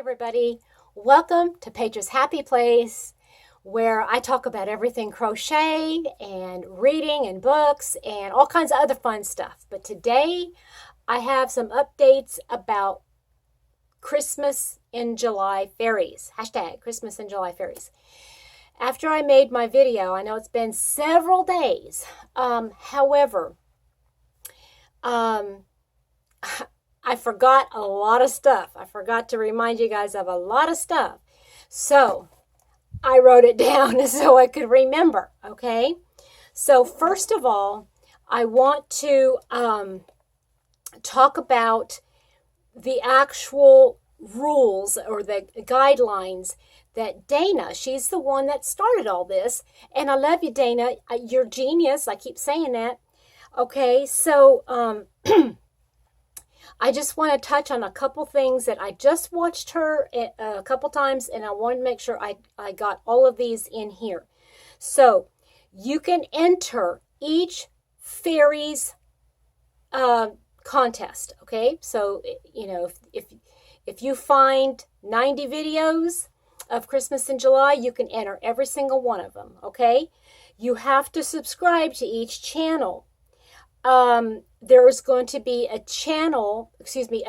Everybody, welcome to Page's Happy Place, where I talk about everything crochet and reading and books and all kinds of other fun stuff. But today I have some updates about Christmas in July fairies. Hashtag Christmas in July fairies. After I made my video, I know it's been several days. However, I forgot a lot of stuff. I forgot to remind you guys of a lot of stuff. So I wrote it down so I could remember, okay? So first of all, I want to talk about the actual rules or the guidelines that Dana, she's the one that started all this. And I love you, Dana. You're genius. I keep saying that. Okay, so I just want to touch on a couple things that I just watched her a couple times, and I want to make sure I got all of these in here. So you can enter each fairies contest, okay? So, you know, if you find 90 videos of Christmas in July, you can enter every single one of them, okay? You have to subscribe to each channel. There's going to be a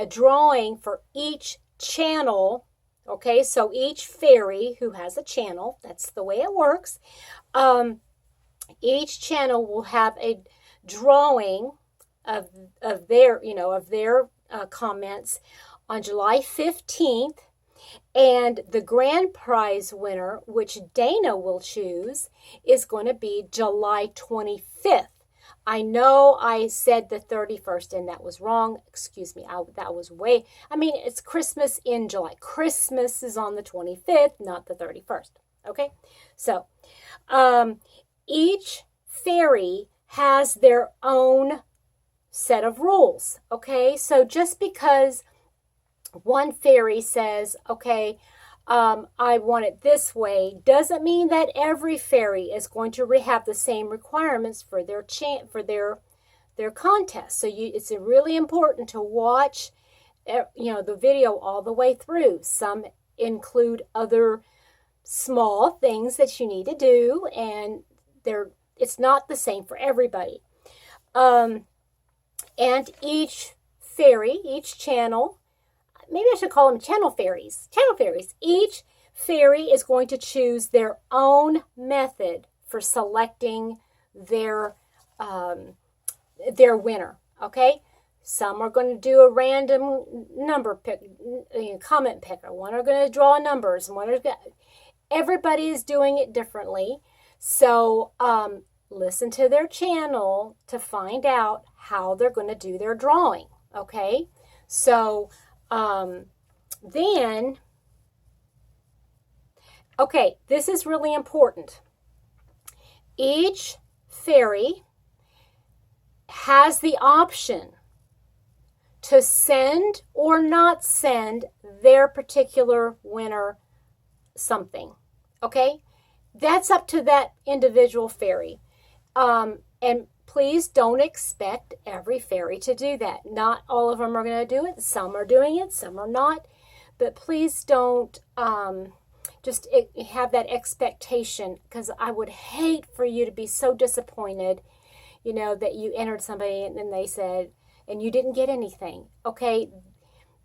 drawing for each channel. Okay, so each fairy who has a channel, that's the way it works. Each channel will have a drawing of their comments on July 15th. And the grand prize winner, which Dana will choose, is going to be July 25th. I know I said the 31st and that was wrong. Excuse me. It's Christmas in July. Christmas is on the 25th, not the 31st. Okay? So, each fairy has their own set of rules. Okay? So just because one fairy says, okay, I want it this way, doesn't mean that every fairy is going to have the same requirements for their contest. So it's really important to watch, the video all the way through. Some include other small things that you need to do, and it's not the same for everybody. And each fairy, each channel, maybe I should call them channel fairies. Channel fairies. Each fairy is going to choose their own method for selecting their winner. Okay? Some are going to do a random number pick, comment picker. One are going to draw numbers. Everybody is doing it differently. So listen to their channel to find out how they're going to do their drawing. Okay? So this is really important. Each fairy has the option to send or not send their particular winner something. Okay? That's up to that individual fairy. And please don't expect every fairy to do that. Not all of them are going to do it. Some are doing it, some are not. But please don't just have that expectation, because I would hate for you to be so disappointed, that you entered somebody and then they said, and you didn't get anything. Okay,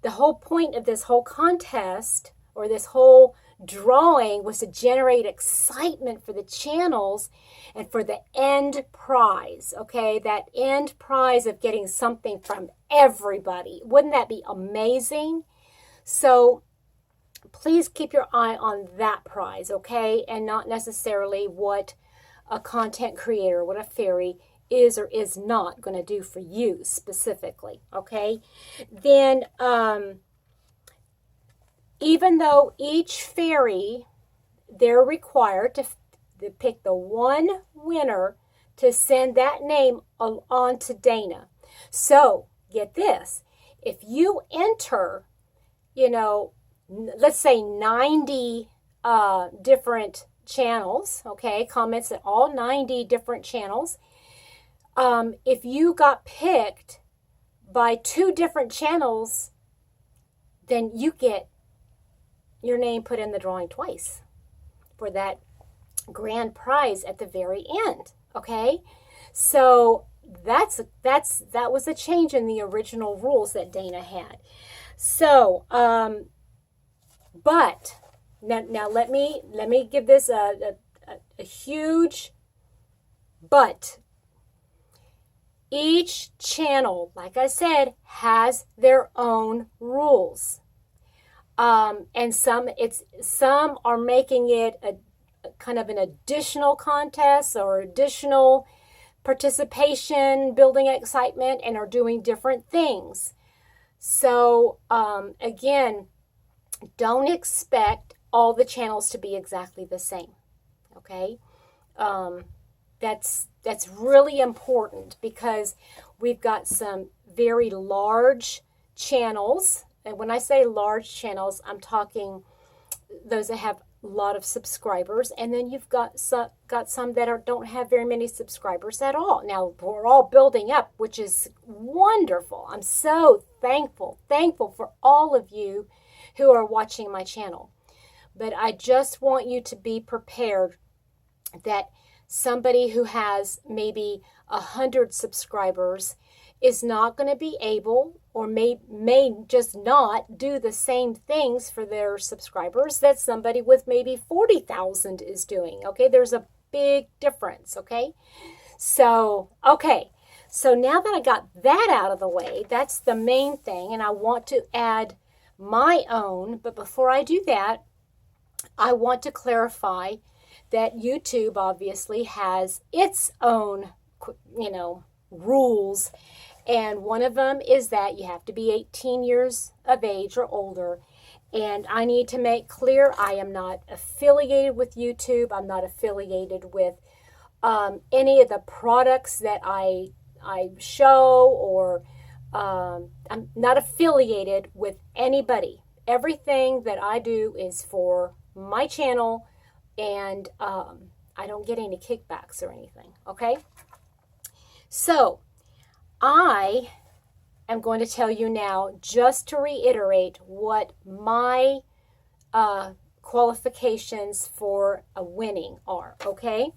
the whole point of this whole contest or this whole drawing was to generate excitement for the channels and for the end prize. Okay, that end prize of getting something from everybody. Wouldn't that be amazing? So please keep your eye on that prize, okay, and not necessarily what a content creator, what a fairy is or is not going to do for you specifically. Okay, then even though each fairy, they're required to pick the one winner to send that name on to Dana. So, get this. If you enter, let's say 90 different channels, okay, comments at all 90 different channels, if you got picked by 2 different channels, then you get your name put in the drawing twice for that grand prize at the very end. Okay, so that was a change in the original rules that Dana had. So, but now let me give this a huge but. Each channel, like I said, has their own rules. And some are making it a kind of an additional contest or additional participation, building excitement, and are doing different things. So again, don't expect all the channels to be exactly the same. Okay, that's really important because we've got some very large channels. And when I say large channels, I'm talking those that have a lot of subscribers. And then you've got some that don't have very many subscribers at all. Now, we're all building up, which is wonderful. I'm so thankful for all of you who are watching my channel. But I just want you to be prepared that somebody who has maybe 100 subscribers is not going to be able or may just not do the same things for their subscribers that somebody with maybe 40,000 is doing. Okay, there's a big difference. Okay, so now that I got that out of the way, that's the main thing, and I want to add my own. But before I do that, I want to clarify that YouTube obviously has its own, rules. And one of them is that you have to be 18 years of age or older. And I need to make clear I am not affiliated with YouTube. I'm not affiliated with any of the products that I show, or I'm not affiliated with anybody. Everything that I do is for my channel, and I don't get any kickbacks or anything, okay? So I am going to tell you now, just to reiterate, what my qualifications for a winning are, okay?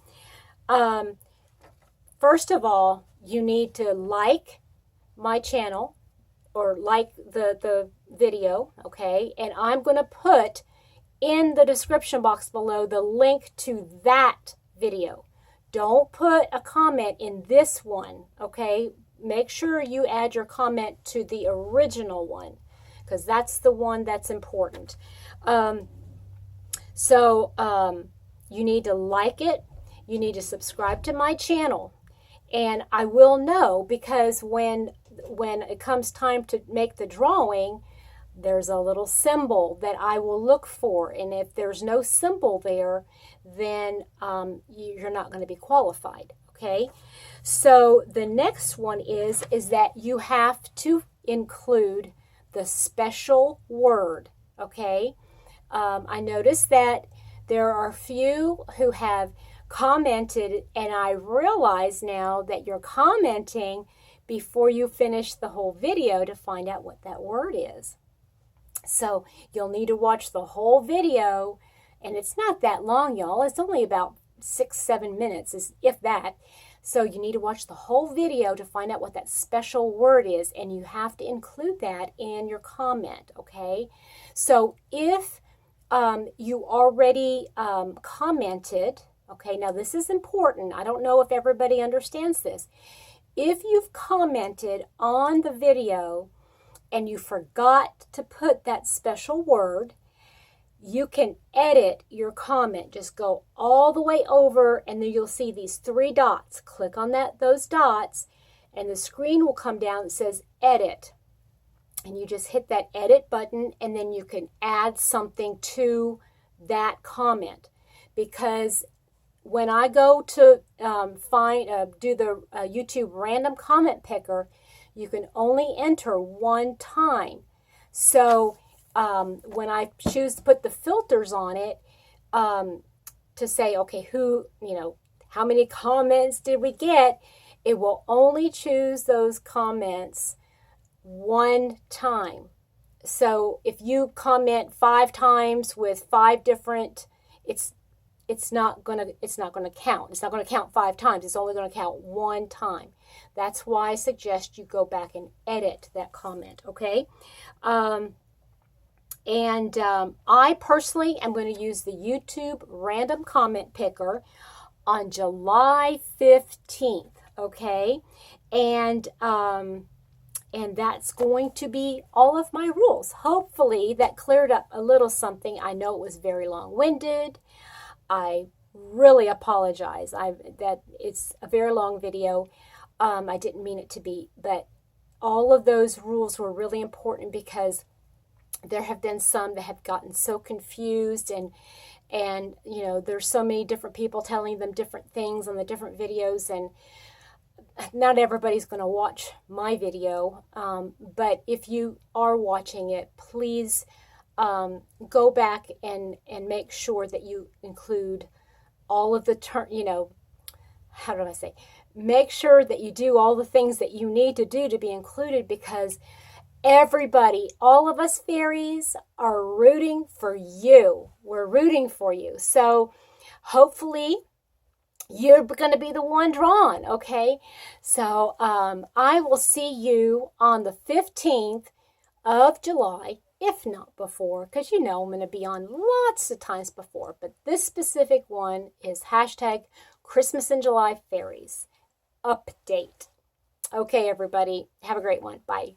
First of all, you need to like my channel or like the video, okay? And I'm going to put in the description box below the link to that video. Don't put a comment in this one, okay? Make sure you add your comment to the original one, because that's the one that's important. You need to like it. You need to subscribe to my channel. And I will know, because when it comes time to make the drawing, there's a little symbol that I will look for. And if there's no symbol there, then you're not going to be qualified. Okay. So the next one is that you have to include the special word. Okay. I noticed that there are a few who have commented, and I realize now that you're commenting before you finish the whole video to find out what that word is. So you'll need to watch the whole video, and it's not that long, y'all. It's only about 6-7 minutes, if that. So you need to watch the whole video to find out what that special word is, and you have to include that in your comment, okay? So if you already commented, okay, now this is important. I don't know if everybody understands this. If you've commented on the video and you forgot to put that special word, you can edit your comment. Just go all the way over, and then you'll see these 3 dots. Click on those dots, and the screen will come down that says edit. And you just hit that edit button, and then you can add something to that comment. Because when I go to do the YouTube random comment picker, you can only enter one time. So when I choose to put the filters on it, to say, okay, how many comments did we get? It will only choose those comments one time. So if you comment 5 times with 5 different, it's not gonna count. It's not gonna count 5 times. It's only gonna count 1 time. That's why I suggest you go back and edit that comment. Okay. I personally am going to use the YouTube random comment picker on July 15th. Okay. And that's going to be all of my rules. Hopefully that cleared up a little something. I know it was very long-winded. I really apologize. That it's a very long video. I didn't mean it to be, but all of those rules were really important because there have been some that have gotten so confused, and you know, there's so many different people telling them different things on the different videos, and not everybody's going to watch my video, but if you are watching it, please go back and make sure that you include all of the how do I say? Make sure that you do all the things that you need to do to be included, because everybody, all of us fairies, are rooting for you. We're rooting for you. So hopefully you're going to be the one drawn, okay? So I will see you on the 15th of July, if not before, because you know I'm going to be on lots of times before. But this specific one is hashtag Christmas in July Fairies update. Okay, everybody. Have a great one. Bye.